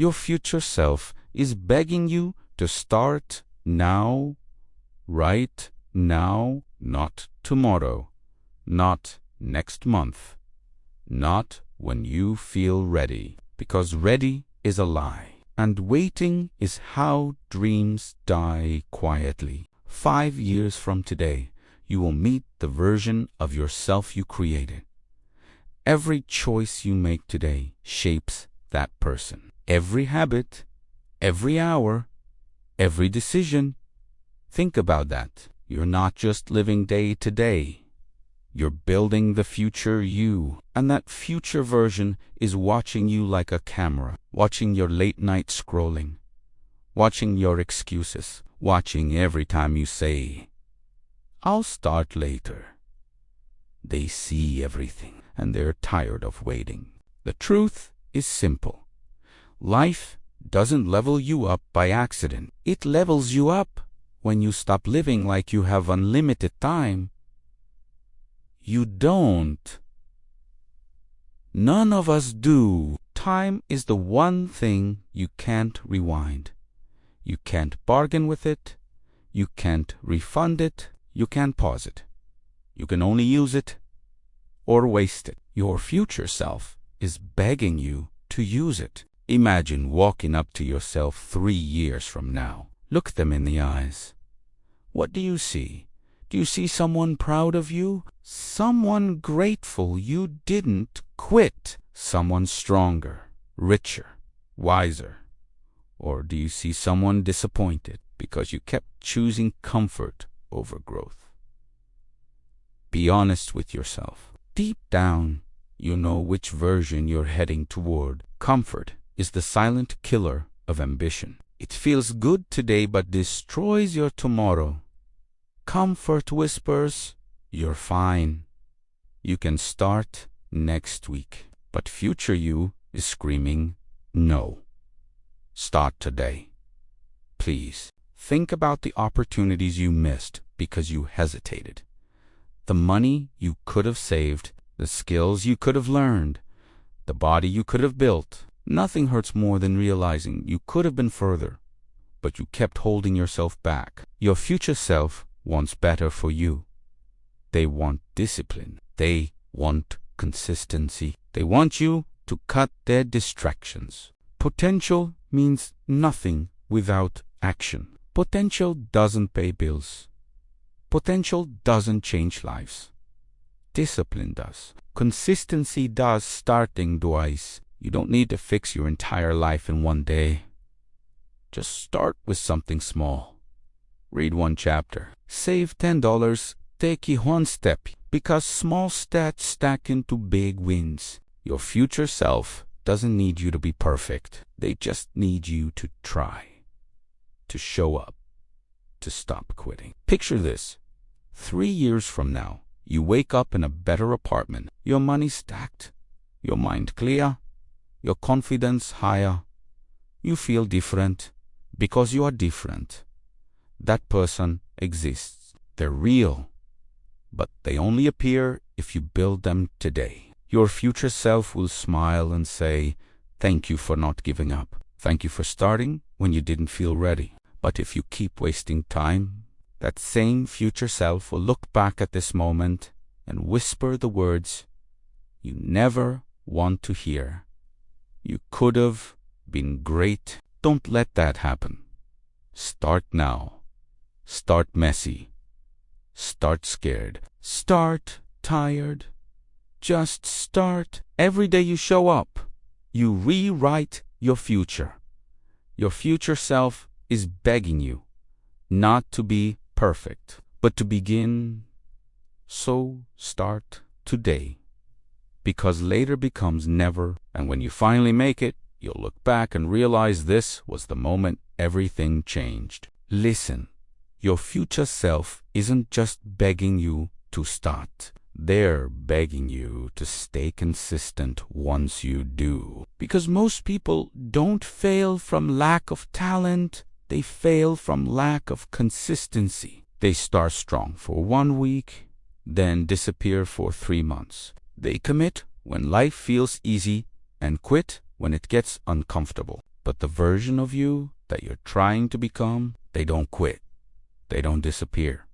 Your future self is begging you to start now, right now, not tomorrow, not next month, not when you feel ready, because ready is a lie. And waiting is how dreams die quietly. 5 years from today, you will meet the version of yourself you created. Every choice you make today shapes that person. Every habit, every hour, every decision. Think about that. You're not just living day to day. You're building the future you. And that future version is watching you like a camera, watching your late night scrolling, watching your excuses, watching every time you say, "I'll start later." They see everything, and they're tired of waiting. The truth is simple. Life doesn't level you up by accident. It levels you up when you stop living like you have unlimited time. You don't. None of us do. Time is the one thing you can't rewind. You can't bargain with it. You can't refund it. You can't pause it. You can only use it or waste it. Your future self is begging you to use it. Imagine walking up to yourself 3 years from now. Look them in the eyes. What do you see? Do you see someone proud of you? Someone grateful you didn't quit? Someone stronger, richer, wiser? Or do you see someone disappointed because you kept choosing comfort over growth? Be honest with yourself. Deep down, you know which version you're heading toward. Comfort is the silent killer of ambition. It feels good today but destroys your tomorrow. Comfort whispers, "You're fine. You can start next week." But future you is screaming, "No. Start today." Please, think about the opportunities you missed because you hesitated. The money you could have saved, the skills you could have learned, the body you could have built. Nothing hurts more than realizing you could have been further, but you kept holding yourself back. Your future self wants better for you. They want discipline. They want consistency. They want you to cut their distractions. Potential means nothing without action. Potential doesn't pay bills. Potential doesn't change lives. Discipline does. Consistency does. Starting twice. You don't need to fix your entire life in one day. Just start with something small. Read 1 chapter. Save $10. Take it one step, because small steps stack into big wins. Your future self doesn't need you to be perfect. They just need you to try, to show up, to stop quitting. Picture this. 3 years from now, you wake up in a better apartment. Your money stacked, your mind clear, your confidence higher. You feel different because you are different. That person exists. They're real, but they only appear if you build them today. Your future self will smile and say, "Thank you for not giving up. Thank you for starting when you didn't feel ready." But if you keep wasting time, that same future self will look back at this moment and whisper the words you never want to hear. You could have been great. Don't let that happen. Start now. Start messy. Start scared. Start tired. Just start. Every day you show up, you rewrite your future. Your future self is begging you not to be perfect, but to begin. So start today, because later becomes never, and when you finally make it, you'll look back and realize this was the moment everything changed. Listen, your future self isn't just begging you to start. They're begging you to stay consistent once you do. Because most people don't fail from lack of talent, they fail from lack of consistency. They start strong for 1 week, then disappear for 3 months. They commit when life feels easy and quit when it gets uncomfortable. But the version of you that you're trying to become, they don't quit. They don't disappear.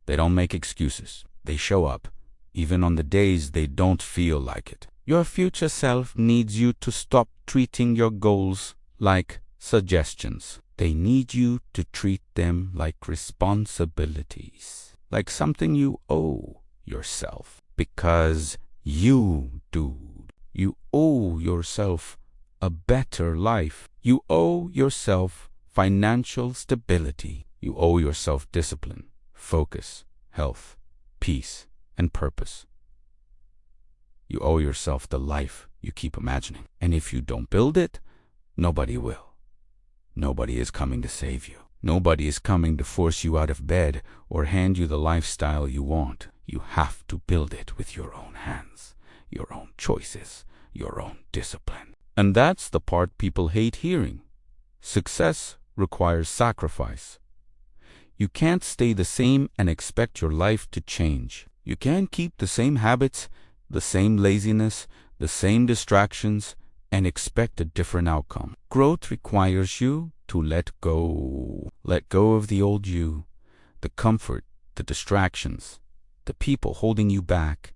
They don't make excuses. They show up, even on the days they don't feel like it. Your future self needs you to stop treating your goals like suggestions. They need you to treat them like responsibilities, like something you owe yourself. Because you, dude, you owe yourself a better life. You owe yourself financial stability. You owe yourself discipline, focus, health, peace, and purpose. You owe yourself the life you keep imagining. And if you don't build it, nobody will. Nobody is coming to save you. Nobody is coming to force you out of bed or hand you the lifestyle you want. You have to build it with your own hands, your own choices, your own discipline. And that's the part people hate hearing. Success requires sacrifice. You can't stay the same and expect your life to change. You can't keep the same habits, the same laziness, the same distractions, and expect a different outcome. Growth requires you to let go. Let go of the old you, the comfort, the distractions, the people holding you back,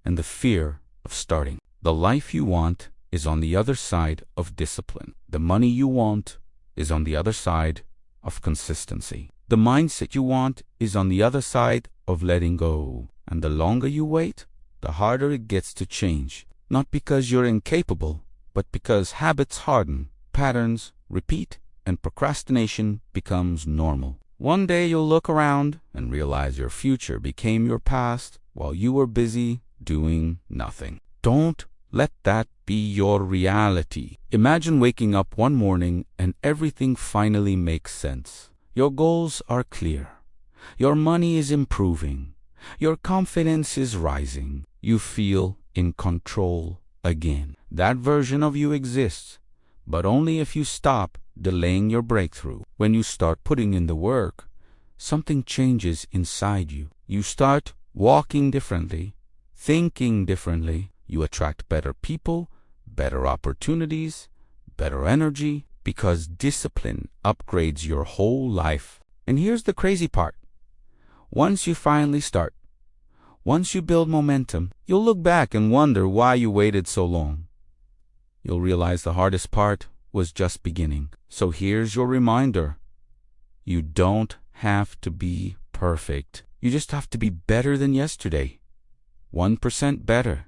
and the fear of starting. The life you want is on the other side of discipline. The money you want is on the other side of consistency. The mindset you want is on the other side of letting go. And the longer you wait, the harder it gets to change. Not because you're incapable, but because habits harden, patterns repeat, and procrastination becomes normal. One day you'll look around and realize your future became your past while you were busy doing nothing. Don't let that be your reality. Imagine waking up one morning and everything finally makes sense. Your goals are clear. Your money is improving. Your confidence is rising. You feel in control again. That version of you exists, but only if you stop delaying your breakthrough. When you start putting in the work, something changes inside you. You start walking differently, thinking differently. You attract better people, better opportunities, better energy, because discipline upgrades your whole life. And here's the crazy part. Once you finally start, once you build momentum, you'll look back and wonder why you waited so long. You'll realize the hardest part was just beginning. So here's your reminder. You don't have to be perfect. You just have to be better than yesterday. 1% better.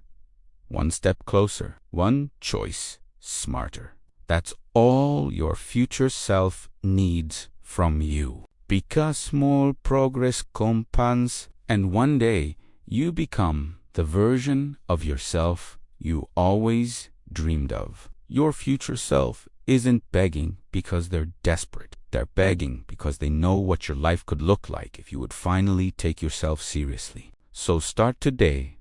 One step closer. One choice smarter. That's all your future self needs from you. Because small progress compounds, and one day you become the version of yourself you always dreamed of. Your future self isn't begging because they're desperate. They're begging because they know what your life could look like if you would finally take yourself seriously. So start today.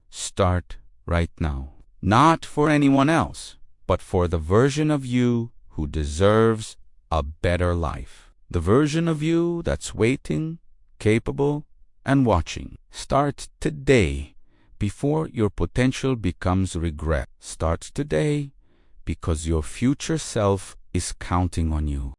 Start right now. Not for anyone else, but for the version of you who deserves a better life. The version of you that's waiting, capable, and watching. Start today before your potential becomes regret. Start today because your future self is counting on you.